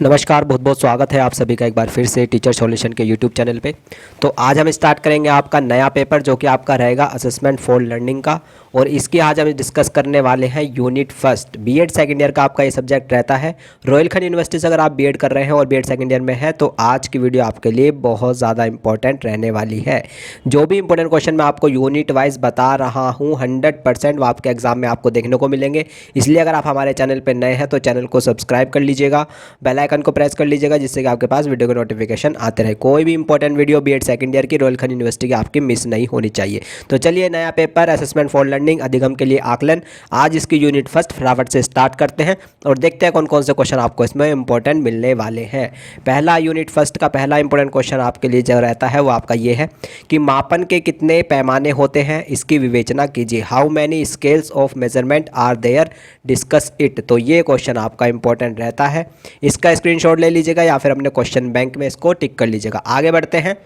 नमस्कार, बहुत बहुत स्वागत है आप सभी का एक बार फिर से टीचर सॉल्यूशन के यूट्यूब चैनल पे। तो आज हम स्टार्ट करेंगे आपका नया पेपर जो कि आपका रहेगा असेसमेंट फॉर लर्निंग का। और इसकी आज हम डिस्कस करने वाले हैं unit first BEd second year का आपका ये सब्जेक्ट रहता है। रोहिलखंड यूनिवर्सिटी से अगर आप बीएड कर रहे हैं और बीएड सेकंड ईयर में है तो आज की वीडियो आपके लिए बहुत ज़्यादा इंपॉर्टेंट रहने वाली है। जो भी इंपॉर्टेंट क्वेश्चन मैं आपको यूनिट वाइज बता रहा हूँ 100% वो आपके एग्जाम में आपको देखने को मिलेंगे। इसलिए अगर आप हमारे चैनल पर नए हैं तो चैनल को सब्सक्राइब कर लीजिएगा, बेल आइकन को प्रेस कर लीजिएगा जिससे कि आपके पास वीडियो के नोटिफिकेशन आते रहे। कोई भी important video BEd second year की रोहिलखंड यूनिवर्सिटी की आपकी मिस नहीं होनी चाहिए। तो चलिए नया पेपर असेसमेंट फॉर लर्निंग अधिगम के लिए आकलन, आज इसकी यूनिट फर्स्ट फटाफट से स्टार्ट करते हैं और देखते हैं कौन कौन से क्वेश्चन आपको इसमें इंपॉर्टेंट मिलने वाले हैं। पहला यूनिट फर्स्ट का पहला इंपॉर्टेंट क्वेश्चन आपके लिए जो रहता है वो आपका ये है कि मापन के कितने पैमाने होते हैं, इसकी विवेचना कीजिए। How many scales of measurement are there, discuss it. तो ये क्वेश्चन आपका इंपॉर्टेंट रहता है, इसका स्क्रीनशॉट ले लीजिएगा या फिर अपने क्वेश्चन बैंक में इसको टिक कर लीजिएगा। आगे बढ़ते हैं,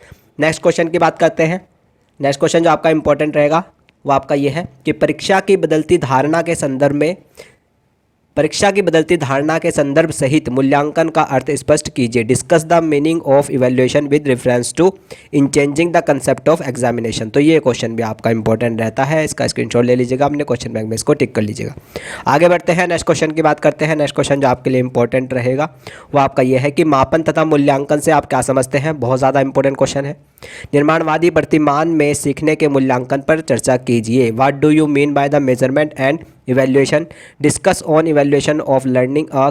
नेक्स्ट क्वेश्चन की बात करते हैं। नेक्स्ट क्वेश्चन जो आपका इंपॉर्टेंट रहेगा वो आपका ये है कि परीक्षा की बदलती धारणा के संदर्भ सहित मूल्यांकन का अर्थ स्पष्ट कीजिए। Discuss the meaning of evaluation with reference to in changing the concept of examination. तो ये क्वेश्चन भी आपका इंपॉर्टेंट रहता है, इसका स्क्रीनशॉट ले लीजिएगा, अपने क्वेश्चन बैंक में इसको टिक कर लीजिएगा। आगे बढ़ते हैं, नेक्स्ट क्वेश्चन की बात करते हैं। नेक्स्ट क्वेश्चन जो आपके लिए इंपॉर्टेंट रहेगा वो आपका ये है कि मापन तथा मूल्यांकन से आप क्या समझते हैं। बहुत ज़्यादा इंपॉर्टेंट क्वेश्चन है। निर्माणवादी प्रतिमान में सीखने के मूल्यांकन पर चर्चा कीजिए। What do you mean by the measurement and evaluation, discuss on evaluation of learning a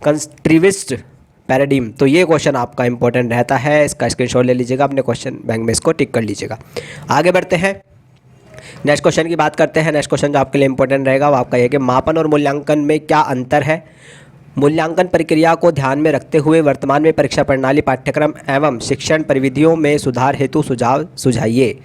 constructivist paradigm. तो ये क्वेश्चन आपका इंपॉर्टेंट रहता है, इसका स्क्रीनशॉट ले लीजिएगा, अपने क्वेश्चन बैंक में इसको टिक कर लीजिएगा। आगे बढ़ते हैं, नेक्स्ट क्वेश्चन की बात करते हैं। नेक्स्ट क्वेश्चन जो आपके लिए इंपॉर्टेंट रहेगा वो आपका ये कि मापन और मूल्यांकन में क्या अंतर है। मूल्यांकन प्रक्रिया को ध्यान में रखते हुए वर्तमान में परीक्षा प्रणाली, पाठ्यक्रम एवं शिक्षण परिविधियों में सुधार हेतु सुझाव सुझाइए।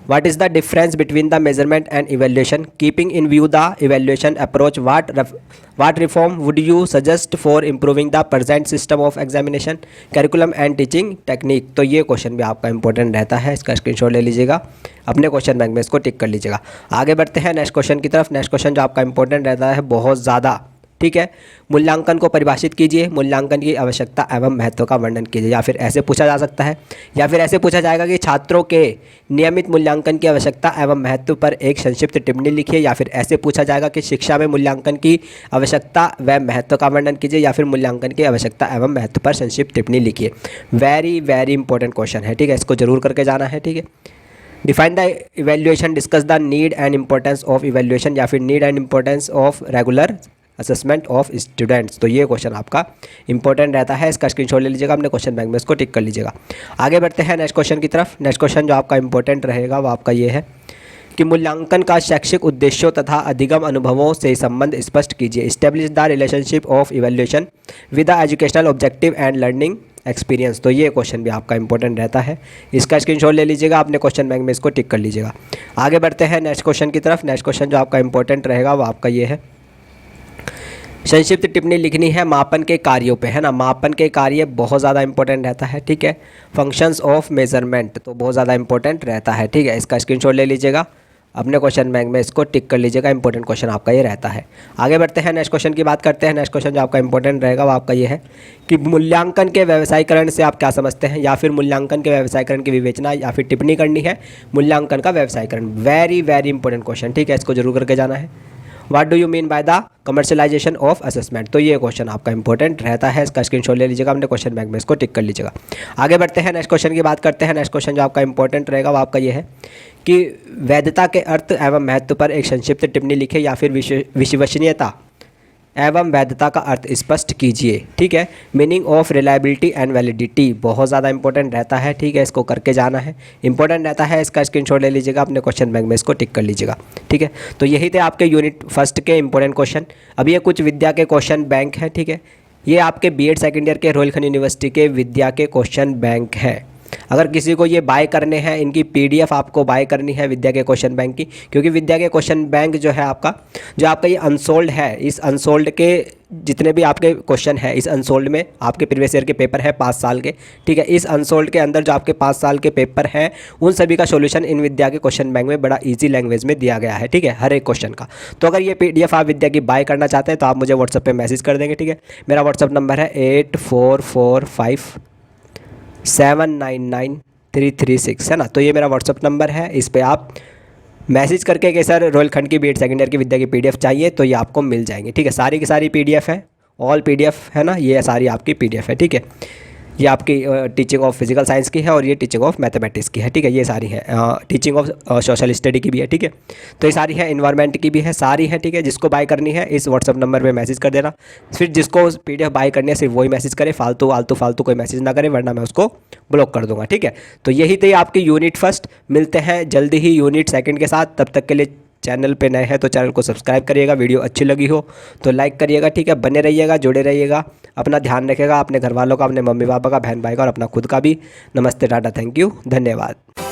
What is the difference between the measurement and evaluation? Keeping in view the evaluation approach, what reform would you suggest for improving the present system of examination, curriculum and teaching technique? तो ये question भी आपका important रहता है, इसका screenshot ले लीजिएगा, अपने क्वेश्चन बैंक में इसको टिक कर लीजिएगा। आगे बढ़ते हैं नेक्स्ट क्वेश्चन की तरफ। नेक्स्ट क्वेश्चन जो आपका इंपॉर्टेंट रहता है बहुत ज़्यादा, ठीक है। मूल्यांकन को परिभाषित कीजिए, मूल्यांकन की आवश्यकता एवं महत्व का वर्णन कीजिए। या फिर ऐसे पूछा जा सकता है, या फिर ऐसे पूछा जाएगा कि छात्रों के नियमित मूल्यांकन की आवश्यकता एवं महत्व पर एक संक्षिप्त टिप्पणी लिखिए। या फिर ऐसे पूछा जाएगा कि शिक्षा में मूल्यांकन की आवश्यकता व महत्व का वर्णन कीजिए, या फिर मूल्यांकन की आवश्यकता एवं महत्व पर संक्षिप्त टिप्पणी लिखिए। वेरी वेरी इंपॉर्टेंट क्वेश्चन है, ठीक है, इसको जरूर करके जाना है, ठीक है। Define the evaluation, discuss the need and importance of evaluation, या फिर need and importance of regular assessment of students. तो ये क्वेश्चन आपका इंपॉर्टेंट रहता है, इसका स्क्रीनशॉट ले लीजिएगा, अपने क्वेश्चन बैंक में इसको टिक कर लीजिएगा। आगे बढ़ते हैं नेक्स्ट क्वेश्चन की तरफ। नेक्स्ट क्वेश्चन जो आपका इंपॉर्टेंट रहेगा वो आपका ये है कि मूल्यांकन का शैक्षिक उद्देश्यों तथा अधिगम अनुभवों से संबंध स्पष्ट कीजिए। Establish the relationship of evaluation with the educational objective and learning experience. तो ये क्वेश्चन भी आपका इंपॉर्टेंट रहता है, इसका स्क्रीनशॉट ले लीजिएगा, अपने क्वेश्चन बैंक में इसको टिक कर लीजिएगा। आगे बढ़ते हैं नेक्स्ट क्वेश्चन की तरफ। नेक्स्ट क्वेश्चन जो आपका इंपॉर्टेंट रहेगा वो आपका ये है, संक्षिप्त टिप्पणी लिखनी है मापन के कार्यों पे, है ना। मापन के कार्य बहुत ज़्यादा इंपॉर्टेंट रहता है, ठीक है। फंक्शंस ऑफ मेजरमेंट तो बहुत ज़्यादा इंपॉर्टेंट रहता है, ठीक है, इसका स्क्रीनशॉट ले लीजिएगा, अपने क्वेश्चन बैंक में इसको टिक कर लीजिएगा, इंपॉर्टेंट क्वेश्चन आपका ये रहता है। आगे बढ़ते हैं, नेक्स्ट क्वेश्चन की बात करते हैं। नेक्स्ट क्वेश्चन जो आपका इंपॉर्टेंट रहेगा वो आपका ये है कि मूल्यांकन के व्यवसायीकरण से आप क्या समझते हैं। या फिर मूल्यांकन के व्यवसायीकरण की विवेचना या फिर टिप्पणी करनी है मूल्यांकन का व्यवसायीकरण। वेरी वेरी इंपॉर्टेंट क्वेश्चन, ठीक है, इसको जरूर करके जाना है। What do you mean by the commercialisation of assessment. तो ये क्वेश्चन आपका इंपॉर्टेंट रहता है, इसका स्क्रीनशॉट ले लीजिएगा, अपने क्वेश्चन बैंक में इसको टिक कर लीजिएगा। आगे बढ़ते हैं, नेक्स्ट क्वेश्चन की बात करते हैं। नेक्स्ट क्वेश्चन जो आपका इंपॉर्टेंट रहेगा वो आपका ये है कि वैधता के अर्थ एवं महत्व पर एक संक्षिप्त टिप्पणी लिखे। या फिर विश्वसनीयता एवं वैधता का अर्थ स्पष्ट कीजिए, ठीक है। Meaning of reliability and validity बहुत ज़्यादा इंपॉर्टेंट रहता है, ठीक है, इसको करके जाना है, इंपॉर्टेंट रहता है, इसका स्क्रीनशॉट ले लीजिएगा, अपने क्वेश्चन बैंक में इसको टिक कर लीजिएगा, ठीक है। तो यही थे आपके यूनिट फर्स्ट के इंपॉर्टेंट क्वेश्चन। अब ये कुछ विद्या के क्वेश्चन बैंक है, ठीक है, ये आपके बीएड सेकेंड ईयर के रोहिलखंड यूनिवर्सिटी के विद्या के क्वेश्चन बैंक है। अगर किसी को ये बाय करने हैं, इनकी पीडीएफ आपको बाय करनी है विद्या के क्वेश्चन बैंक की, क्योंकि विद्या के क्वेश्चन बैंक जो है आपका, जो आपका ये अनसोल्ड है, इस अनसोल्ड के जितने भी आपके क्वेश्चन है, इस अनसोल्ड में आपके प्रीवियस ईयर के पेपर है 5 साल के, ठीक है। इस अनसोल्ड के अंदर जो आपके 5 साल के पेपर हैं उन सभी का सॉल्यूशन इन विद्या के क्वेश्चन बैंक में बड़ा इजी लैंग्वेज में दिया गया है, ठीक है, हर एक क्वेश्चन का। तो अगर ये पीडीएफ आप विद्या की बाय करना चाहते हैं तो आप मुझे व्हाट्सएप पे मैसेज कर देंगे, ठीक है। मेरा व्हाट्सएप नंबर है 8445799336 है ना। तो ये मेरा व्हाट्सएप नंबर है, इस पर आप मैसेज करके कि सर रोहिलखंड की बीएड सेकेंड ईयर की विद्या की पीडीएफ चाहिए, तो ये आपको मिल जाएंगे, ठीक है। सारी की सारी पीडीएफ है, ऑल पीडीएफ है ना, ये सारी आपकी पीडीएफ है, ठीक है। ये आपकी टीचिंग ऑफ फिजिकल साइंस की है और ये टीचिंग ऑफ मैथमेटिक्स की है, ठीक है। ये सारी है टीचिंग ऑफ सोशल स्टडी की भी है, ठीक है। तो ये सारी है, इन्वायरमेंट की भी है, सारी है, ठीक है। जिसको बाय करनी है इस व्हाट्सअप नंबर पे मैसेज कर देना। फिर जिसको पीडीएफ बाय करनी है सिर्फ वही मैसेज करे, फालतू कोई मैसेज ना करे, वरना मैं उसको ब्लॉक कर दूंगा, ठीक है। तो यही थी आपकी यूनिट फर्स्ट। मिलते हैं जल्दी ही यूनिट सेकेंड के साथ, तब तक के लिए चैनल पे नए हैं तो चैनल को सब्सक्राइब करिएगा, वीडियो अच्छी लगी हो तो लाइक करिएगा, ठीक है। बने रहिएगा, जुड़े रहिएगा, अपना ध्यान रखिएगा, अपने घर वालों का, अपने मम्मी पापा का, बहन भाई का और अपना खुद का भी। नमस्ते, टाटा, थैंक यू, धन्यवाद।